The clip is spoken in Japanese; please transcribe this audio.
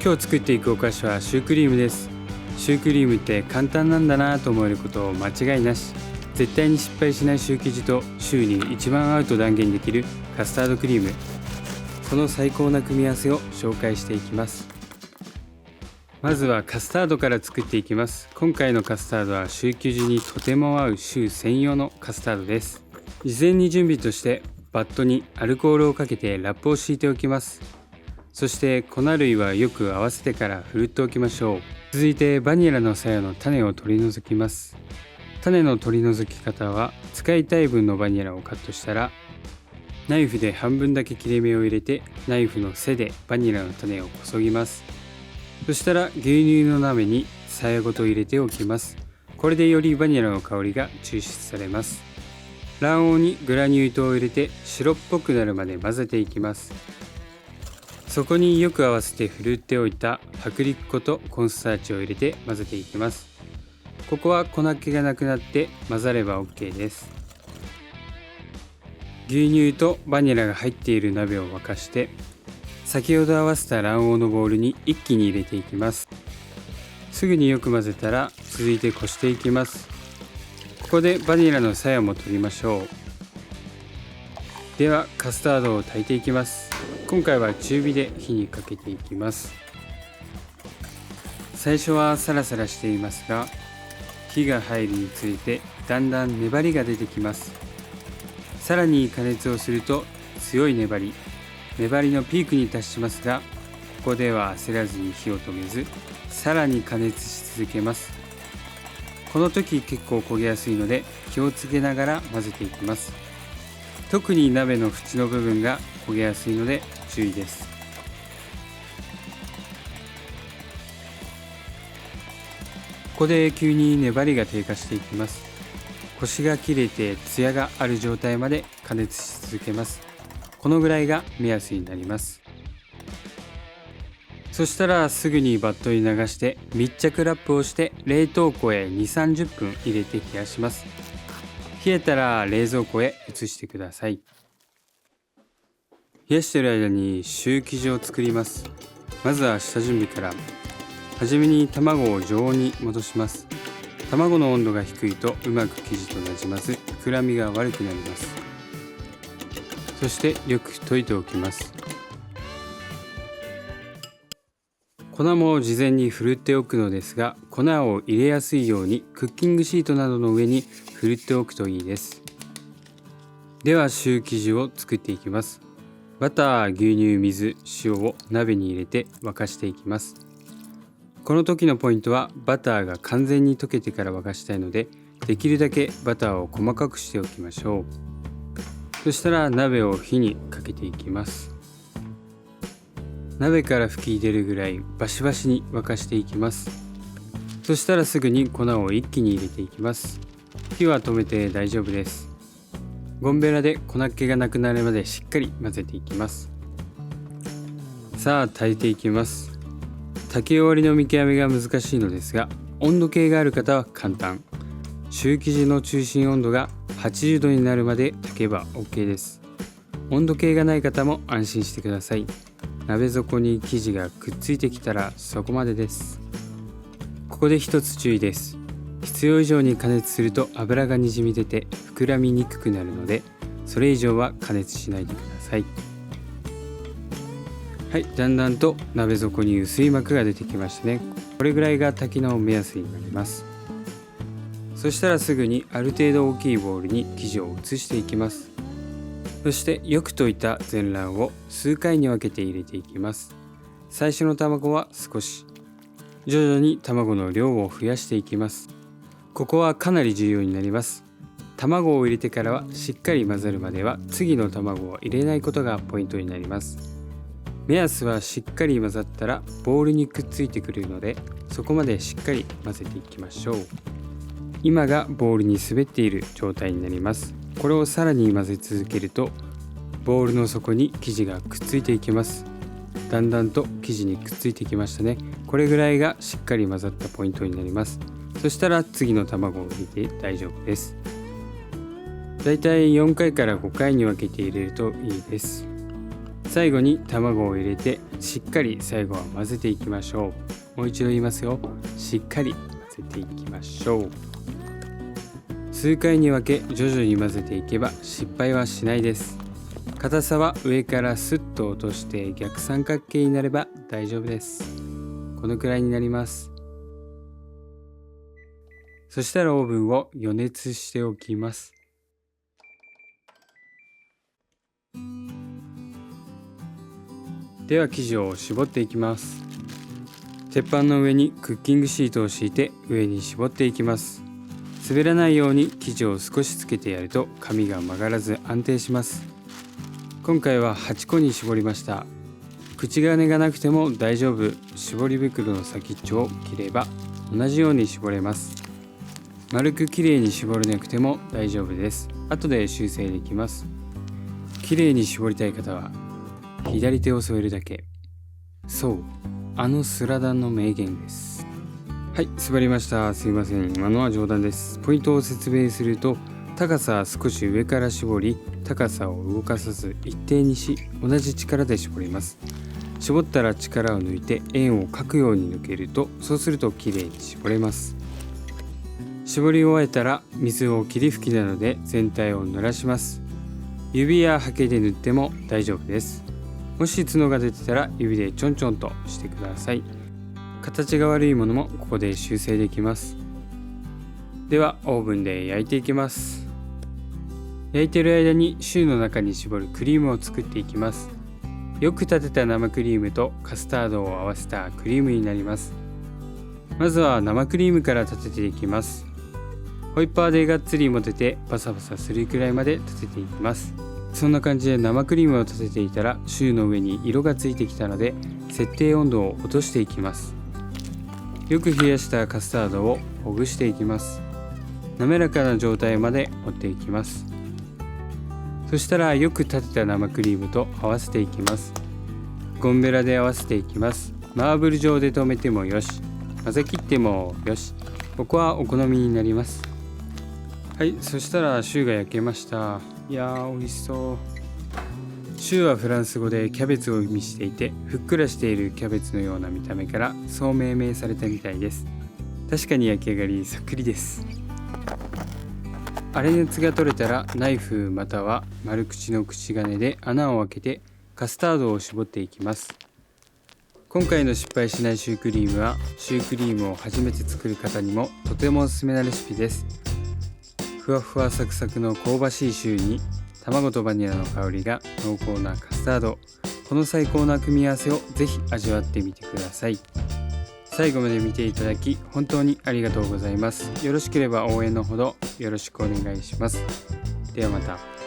今日作っていくお菓子はシュークリームです。シュークリームって簡単なんだなと思えること間違いなし。絶対に失敗しないシュー生地とシューに一番合うと断言できるカスタードクリーム、その最高な組み合わせを紹介していきます。まずはカスタードから作っていきます。今回のカスタードはシュー生地にとても合うシュー専用のカスタードです。事前に準備としてバットにアルコールをかけてラップを敷いておきます。そして粉類はよく合わせてからふるっておきましょう。続いてバニラの鞘の種を取り除きます。種の取り除き方は、使いたい分のバニラをカットしたらナイフで半分だけ切れ目を入れて、ナイフの背でバニラの種をこそぎます。そしたら牛乳の鍋に鞘ごと入れておきます。これでよりバニラの香りが抽出されます。卵黄にグラニュー糖を入れて白っぽくなるまで混ぜていきます。そこによく合わせてふるっておいた薄力粉とコーンスターチを入れて混ぜていきます。ここは粉気がなくなって混ざれば OK です。牛乳とバニラが入っている鍋を沸かして、先ほど合わせた卵黄のボウルに一気に入れていきます。すぐによく混ぜたら続いてこしていきます。ここでバニラの鞘も取りましょう。ではカスタードを炊いていきます。今回は中火で火にかけていきます。最初はサラサラしていますが、火が入るにつれてだんだん粘りが出てきます。さらに加熱をすると強い粘りのピークに達しますが、ここでは焦らずに火を止めず、さらに加熱し続けます。この時結構焦げやすいので気をつけながら混ぜていきます。特に鍋の縁の部分が焦げやすいので注意です。ここで急に粘りが低下していきます。コシが切れてツヤがある状態まで加熱し続けます。このぐらいが目安になります。そしたらすぐにバットに流して密着ラップをして冷凍庫へ 2,30 分入れて冷やします。冷えたら冷蔵庫へ移してください。冷やしている間にシュー生地を作ります。まずは下準備から。はじめに卵を常温に戻します。卵の温度が低いとうまく生地となじまず、膨らみが悪くなります。そしてよく溶いておきます。粉も事前にふるっておくのですが、粉を入れやすいようにクッキングシートなどの上にふるっておくといいです。ではシュー生地を作っていきます。バター、牛乳、水、塩を鍋に入れて沸かしていきます。この時のポイントはバターが完全に溶けてから沸かしたいので、できるだけバターを細かくしておきましょう。そしたら鍋を火にかけていきます。鍋から吹き出るぐらいバシバシに沸かしていきます。そしたらすぐに粉を一気に入れていきます。火は止めて大丈夫です。ゴムベラで粉っ気がなくなるまでしっかり混ぜていきます。さあ炊いていきます。炊き終わりの見極めが難しいのですが、温度計がある方は簡単。シュー生地の中心温度が80度になるまで炊けば OK です。温度計がない方も安心してください。鍋底に生地がくっついてきたらそこまでです。ここで一つ注意です。必要以上に加熱すると油がにじみ出て膨らみにくくなるので、それ以上は加熱しないでください。はい、だんだんと鍋底に薄い膜が出てきましたね。これぐらいが炊きの目安になります。そしたらすぐにある程度大きいボウルに生地を移していきます。そしてよく溶いた全卵を数回に分けて入れていきます。最初の卵は少し、徐々に卵の量を増やしていきます。ここはかなり重要になります。卵を入れてからはしっかり混ざるまでは次の卵を入れないことがポイントになります。目安はしっかり混ざったらボウルにくっついてくるので、そこまでしっかり混ぜていきましょう。今がボウルに滑っている状態になります。これをさらに混ぜ続けるとボウルの底に生地がくっついていきます。だんだんと生地にくっついてきましたね。これぐらいがしっかり混ざったポイントになります。そしたら次の卵を入れて大丈夫です。だいたい4回から5回に分けて入れるといいです。最後に卵を入れてしっかり最後は混ぜていきましょう。もう一度言いますよ。しっかり混ぜていきましょう。数回に分け徐々に混ぜていけば失敗はしないです。硬さは上からスッと落として逆三角形になれば大丈夫です。このくらいになります。そしたらオーブンを予熱しておきます。では生地を絞っていきます。鉄板の上にクッキングシートを敷いて上に絞っていきます。滑らないように生地を少しつけてやると紙が曲がらず安定します。今回は8個に絞りました。口金がなくても大丈夫。絞り袋の先っちょを切れば同じように絞れます。丸くきれいに絞れなくても大丈夫です。後で修正できます。きれいに絞りたい方は左手を添えるだけ。そう、スラダンの名言です。はい、縛りました。すいません。今のは冗談です。ポイントを説明すると、高さは少し上から絞り、高さを動かさず一定にし、同じ力で絞ります。絞ったら力を抜いて円を描くように抜けると、そうするときれいに絞れます。絞り終えたら水を霧吹きなどで全体を濡らします。指やハケで塗っても大丈夫です。もし角が出てたら指でちょんちょんとしてください。形が悪いものもここで修正できます。ではオーブンで焼いていきます。焼いている間にシューの中に絞るクリームを作っていきます。よく立てた生クリームとカスタードを合わせたクリームになります。まずは生クリームから立てていきます。ホイッパーでがっつり持ててパサパサするくらいまで立てていきます。そんな感じで生クリームを立てていたらシューの上に色がついてきたので設定温度を落としていきます。よく冷やしたカスタードをほぐしていきます。滑らかな状態まで持っていきます。そしたらよく立てた生クリームと合わせていきます。ゴムベラで合わせていきます。マーブル状で留めてもよし、混ぜ切ってもよし、ここはお好みになります。はい、そしたらシューが焼けました。いやー美味しそう。シューはフランス語でキャベツを意味していて、ふっくらしているキャベツのような見た目からそう命名されたみたいです。確かに焼き上がりそっくりです。粗熱が取れたらナイフまたは丸口の口金で穴を開けてカスタードを絞っていきます。今回の失敗しないシュークリームはシュークリームを初めて作る方にもとてもおすすめなレシピです。ふわふわサクサクの香ばしいシューに卵とバニラの香りが濃厚なカスタード、この最高な組み合わせをぜひ味わってみてください。最後まで見ていただき本当にありがとうございます。よろしければ応援のほどよろしくお願いします。ではまた。